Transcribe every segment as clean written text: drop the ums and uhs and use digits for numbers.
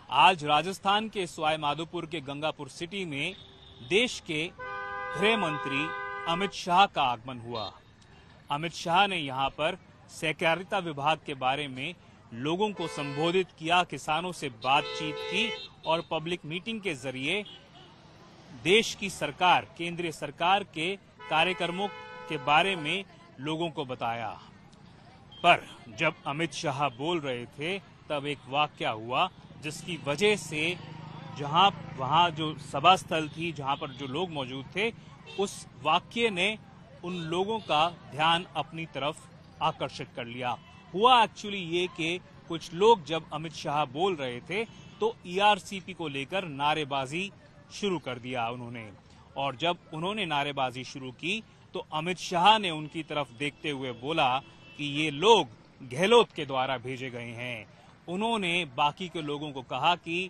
आज राजस्थान के सवाई माधोपुर के गंगापुर सिटी में देश के गृह मंत्री अमित शाह का आगमन हुआ। अमित शाह ने यहां पर सहकारिता विभाग के बारे में लोगों को संबोधित किया, किसानों से बातचीत की और पब्लिक मीटिंग के जरिए देश की सरकार, केंद्रीय सरकार के कार्यक्रमों के बारे में लोगों को बताया। पर जब अमित शाह बोल रहे थे तब एक वाकया हुआ जिसकी वजह से वहां जो सभा स्थल थी, जहां पर जो लोग मौजूद थे, उस वाक्य ने उन लोगों का ध्यान अपनी तरफ आकर्षित कर लिया। हुआ एक्चुअली ये कि कुछ लोग जब अमित शाह बोल रहे थे तो ईआरसीपी को लेकर नारेबाजी शुरू कर दिया उन्होंने, और जब उन्होंने नारेबाजी शुरू की तो अमित शाह ने उनकी तरफ देखते हुए बोला कि ये लोग गहलोत के द्वारा भेजे गए हैं। उन्होंने बाकी के लोगों को कहा कि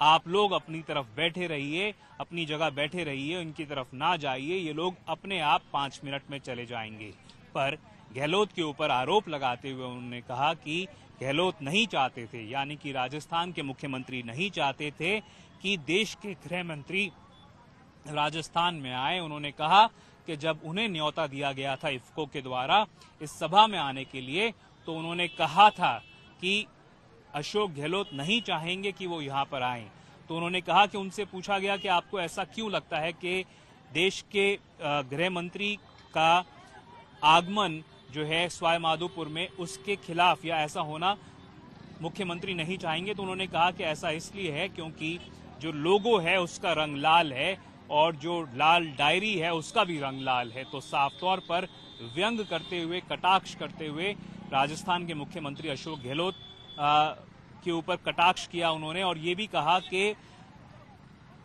आप लोग अपनी तरफ बैठे रहिए, अपनी जगह बैठे रहिए, इनकी तरफ ना जाइए, ये लोग अपने आप 5 मिनट में चले जाएंगे। पर गहलोत के ऊपर आरोप लगाते हुए उन्होंने कहा कि गहलोत नहीं चाहते थे, यानी कि राजस्थान के मुख्यमंत्री नहीं चाहते थे कि देश के गृह मंत्री राजस्थान में आए। उन्होंने कहा कि जब उन्हें न्योता दिया गया था इफ्को के द्वारा इस सभा में आने के लिए, तो उन्होंने कहा था कि अशोक गहलोत नहीं चाहेंगे कि वो यहां पर आएं। तो उन्होंने कहा कि उनसे पूछा गया कि आपको ऐसा क्यों लगता है कि देश के गृह मंत्री का आगमन जो है सवाई माधोपुर में, उसके खिलाफ या ऐसा होना मुख्यमंत्री नहीं चाहेंगे। तो उन्होंने कहा कि ऐसा इसलिए है क्योंकि जो लोगो है उसका रंग लाल है और जो लाल डायरी है उसका भी रंग लाल है। तो साफ तौर पर व्यंग करते हुए, कटाक्ष करते हुए राजस्थान के मुख्यमंत्री अशोक गहलोत के ऊपर कटाक्ष किया उन्होंने, और ये भी कहा कि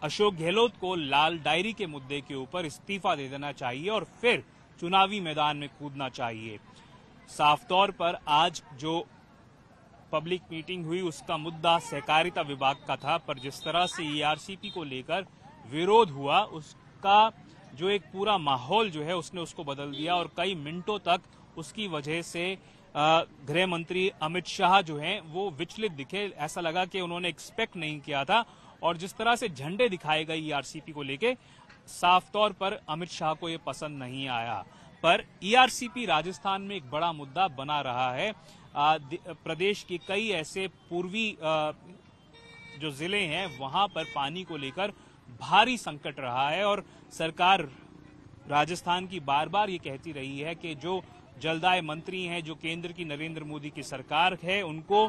अशोक गहलोत को लाल डायरी के मुद्दे के ऊपर इस्तीफा दे देना चाहिए और फिर चुनावी मैदान में कूदना चाहिए। साफ तौर पर आज जो पब्लिक मीटिंग हुई उसका मुद्दा सहकारिता विभाग का था, पर जिस तरह से ईआरसीपी को लेकर विरोध हुआ उसका जो एक पूरा माहौल जो है उसने उसको बदल दिया और कई मिनटों तक उसकी वजह से गृह मंत्री अमित शाह जो हैं वो विचलित दिखे। ऐसा लगा कि उन्होंने एक्सपेक्ट नहीं किया था, और जिस तरह से झंडे दिखाए गए ईआरसीपी को लेके साफ तौर पर अमित शाह को ये पसंद नहीं आया। पर ईआरसीपी राजस्थान में एक बड़ा मुद्दा बना रहा है। प्रदेश के कई ऐसे पूर्वी जो जिले हैं वहां पर पानी को लेकर भारी संकट रहा है, और सरकार राजस्थान की बार बार ये कहती रही है कि जो जलदाय मंत्री हैं, जो केंद्र की नरेंद्र मोदी की सरकार है, उनको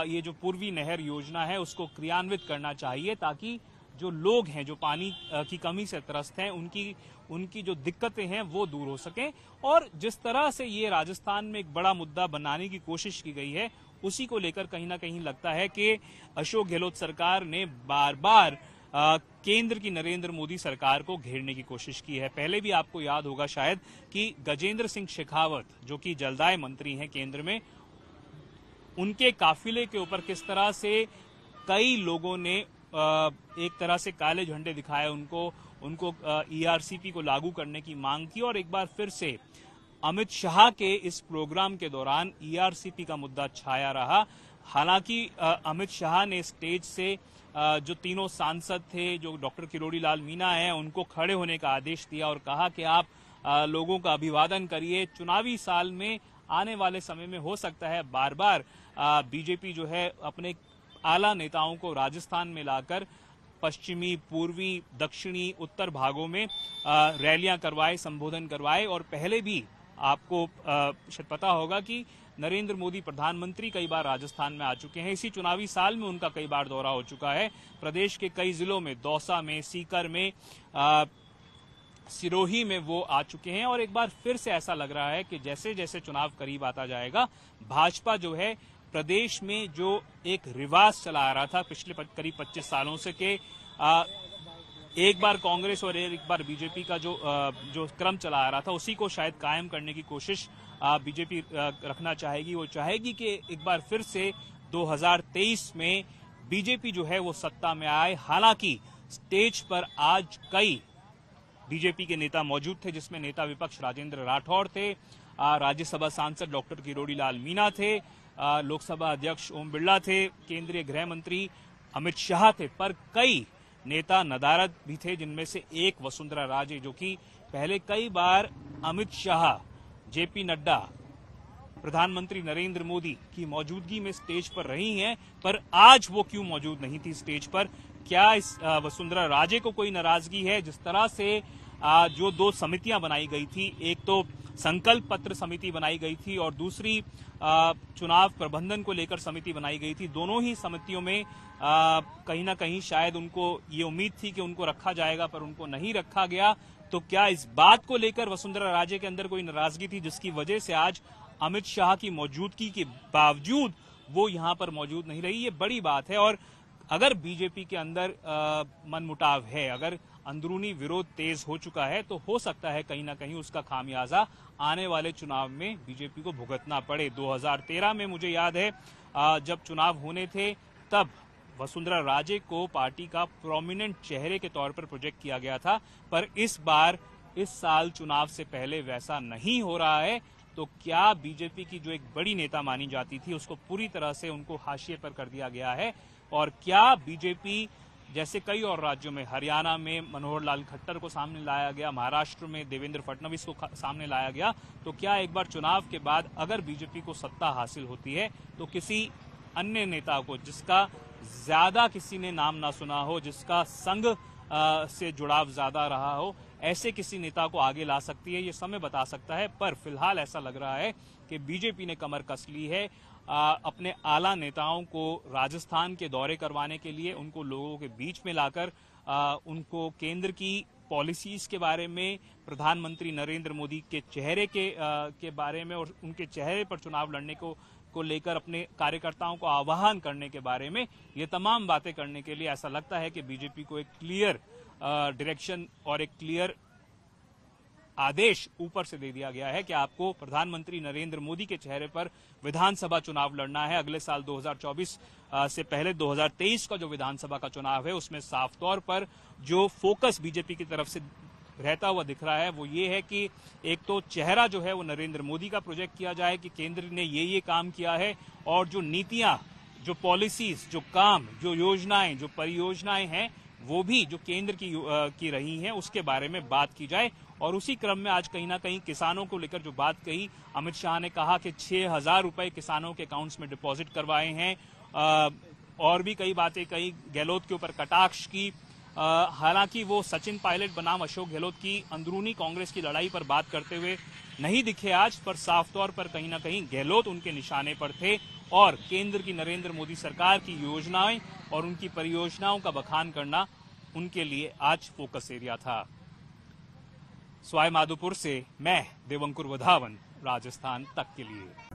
ये जो पूर्वी नहर योजना है उसको क्रियान्वित करना चाहिए, ताकि जो लोग हैं जो पानी की कमी से त्रस्त हैं उनकी जो दिक्कतें हैं वो दूर हो सकें। और जिस तरह से ये राजस्थान में एक बड़ा मुद्दा बनाने की कोशिश की गई है, उसी को लेकर कहीं ना कहीं लगता है कि अशोक गहलोत सरकार ने बार बार केंद्र की नरेंद्र मोदी सरकार को घेरने की कोशिश की है। पहले भी आपको याद होगा शायद कि गजेंद्र सिंह शेखावत जो कि जलदाय मंत्री हैं केंद्र में, उनके काफिले के ऊपर किस तरह से कई लोगों ने एक तरह से काले झंडे दिखाए, उनको ईआरसीपी को लागू करने की मांग की, और एक बार फिर से अमित शाह के इस प्रोग्राम के दौरान ईआरसीपी का मुद्दा छाया रहा। हालांकि अमित शाह ने स्टेज से जो तीनों सांसद थे, जो डॉक्टर किरोड़ी लाल मीना हैं, उनको खड़े होने का आदेश दिया और कहा कि आप लोगों का अभिवादन करिए। चुनावी साल में आने वाले समय में हो सकता है बार बार बीजेपी जो है अपने आला नेताओं को राजस्थान में लाकर पश्चिमी, पूर्वी, दक्षिणी, उत्तर भागों में रैलियां करवाए, संबोधन करवाए। और पहले भी आपको शायद पता होगा कि नरेंद्र मोदी प्रधानमंत्री कई बार राजस्थान में आ चुके हैं। इसी चुनावी साल में उनका कई बार दौरा हो चुका है। प्रदेश के कई जिलों में, दौसा में, सीकर में, सिरोही में वो आ चुके हैं। और एक बार फिर से ऐसा लग रहा है कि जैसे जैसे चुनाव करीब आता जाएगा, भाजपा जो है प्रदेश में जो एक रिवाज चला आ रहा था पिछले करीब 25 सालों से कि एक बार कांग्रेस और एक बार बीजेपी का जो क्रम चला आ रहा था, उसी को शायद कायम करने की कोशिश बीजेपी रखना चाहेगी। वो चाहेगी कि एक बार फिर से 2023 में बीजेपी जो है वो सत्ता में आए। हालांकि स्टेज पर आज कई बीजेपी के नेता मौजूद थे, जिसमें नेता विपक्ष राजेंद्र राठौड़ थे, राज्यसभा सांसद डॉक्टर किरोड़ी लाल मीना थे, लोकसभा अध्यक्ष ओम बिरला थे, केंद्रीय गृह मंत्री अमित शाह थे, पर कई नेता नदारद भी थे, जिनमें से एक वसुंधरा राजे, जो कि पहले कई बार अमित शाह, जेपी नड्डा, प्रधानमंत्री नरेंद्र मोदी की मौजूदगी में स्टेज पर रही हैं, पर आज वो क्यों मौजूद नहीं थी स्टेज पर? क्या इस वसुंधरा राजे को कोई नाराजगी है? जिस तरह से जो दो समितियां बनाई गई थी, एक तो संकल्प पत्र समिति बनाई गई थी और दूसरी चुनाव प्रबंधन को लेकर समिति बनाई गई थी, दोनों ही समितियों में कहीं ना कहीं शायद उनको ये उम्मीद थी कि उनको रखा जाएगा, पर उनको नहीं रखा गया। तो क्या इस बात को लेकर वसुंधरा राजे के अंदर कोई नाराजगी थी, जिसकी वजह से आज अमित शाह की मौजूदगी के बावजूद वो यहां पर मौजूद नहीं रही? ये बड़ी बात है। और अगर बीजेपी के अंदर मनमुटाव है, अगर अंदरूनी विरोध तेज हो चुका है, तो हो सकता है कहीं ना कहीं उसका खामियाजा आने वाले चुनाव में बीजेपी को भुगतना पड़े। 2013 में मुझे याद है जब चुनाव होने थे, तब वसुंधरा राजे को पार्टी का प्रोमिनेंट चेहरे के तौर पर प्रोजेक्ट किया गया था, पर इस बार इस साल चुनाव से पहले वैसा नहीं हो रहा है। तो क्या बीजेपी की जो एक बड़ी नेता मानी जाती थी, उसको पूरी तरह से उनको हाशिए पर कर दिया गया है? और क्या बीजेपी जैसे कई और राज्यों में, हरियाणा में मनोहर लाल खट्टर को सामने लाया गया, महाराष्ट्र में देवेंद्र फडणवीस को सामने लाया गया, तो क्या एक बार चुनाव के बाद अगर बीजेपी को सत्ता हासिल होती है, तो किसी अन्य नेता को, जिसका ज्यादा किसी ने नाम ना सुना हो, जिसका संघ से जुड़ाव ज्यादा रहा हो, ऐसे किसी नेता को आगे ला सकती है? ये समय बता सकता है, पर फिलहाल ऐसा लग रहा है कि बीजेपी ने कमर कस ली है अपने आला नेताओं को राजस्थान के दौरे करवाने के लिए, उनको लोगों के बीच में लाकर उनको केंद्र की पॉलिसीज के बारे में, प्रधानमंत्री नरेंद्र मोदी के चेहरे के बारे में और उनके चेहरे पर चुनाव लड़ने को लेकर अपने कार्यकर्ताओं को आह्वान करने के बारे में, ये तमाम बातें करने के लिए ऐसा लगता है कि बीजेपी को एक क्लियर डायरेक्शन और एक क्लियर आदेश ऊपर से दे दिया गया है कि आपको प्रधानमंत्री नरेंद्र मोदी के चेहरे पर विधानसभा चुनाव लड़ना है। अगले साल 2024 से पहले 2023 का जो विधानसभा का चुनाव है, उसमें साफ तौर पर जो फोकस बीजेपी की तरफ से रहता हुआ दिख रहा है वो ये है कि एक तो चेहरा जो है वो नरेंद्र मोदी का प्रोजेक्ट किया जाए कि केंद्र ने ये काम किया है, और जो नीतियां, जो पॉलिसीज, जो काम, जो योजनाएं, जो परियोजनाएं हैं, वो भी जो केंद्र की रही हैं, उसके बारे में बात की जाए। और उसी क्रम में आज कहीं ना कहीं किसानों को लेकर जो बात कही, अमित शाह ने कहा कि 6,000 रुपए किसानों के अकाउंट्स में डिपॉजिट करवाए हैं, और भी कई बातें कही, गहलोत के ऊपर कटाक्ष की। हालांकि वो सचिन पायलट बनाम अशोक गहलोत की अंदरूनी कांग्रेस की लड़ाई पर बात करते हुए नहीं दिखे आज, पर साफ तौर पर कहीं ना कहीं गहलोत उनके निशाने पर थे और केंद्र की नरेंद्र मोदी सरकार की योजनाएं और उनकी परियोजनाओं का बखान करना उनके लिए आज फोकस एरिया था। सवाई माधोपुर से मैं देवंकुर वधावन, राजस्थान तक के लिए।